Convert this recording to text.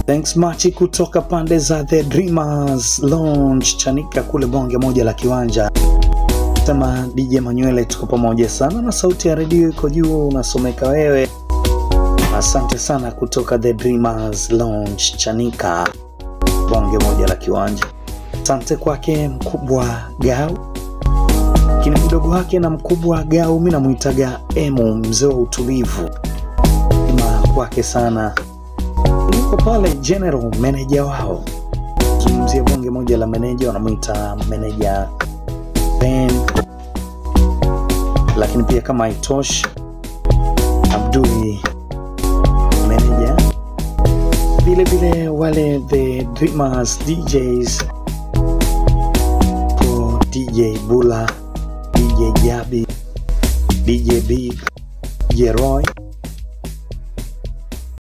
Thanks Machi kutoka pande za The Dreamers Lounge Chanika kule bonge moja la kiwanja. Sema DJ Manuele tuko pamoja sana na sauti ya redio iko juu unasomeka wewe. Asante sana kutoka The Dreamers Lounge Chanika bonge moja la kiwanja. Asante kwake Mkubwa Gau. Kini mdogo wake na Mkubwa Gau mimi namuitaga Emu mzee wa utulivu. Ima kwake sana. Niko pale general manager wao. Zungumzia bonge moja la manager wanamuita manager Ben. Lakini pia kama haitoshi Abduli manager. Vile wale The Dreamers DJs kwa DJ Bula, DJ Jabi, DJ Big, DJ Roy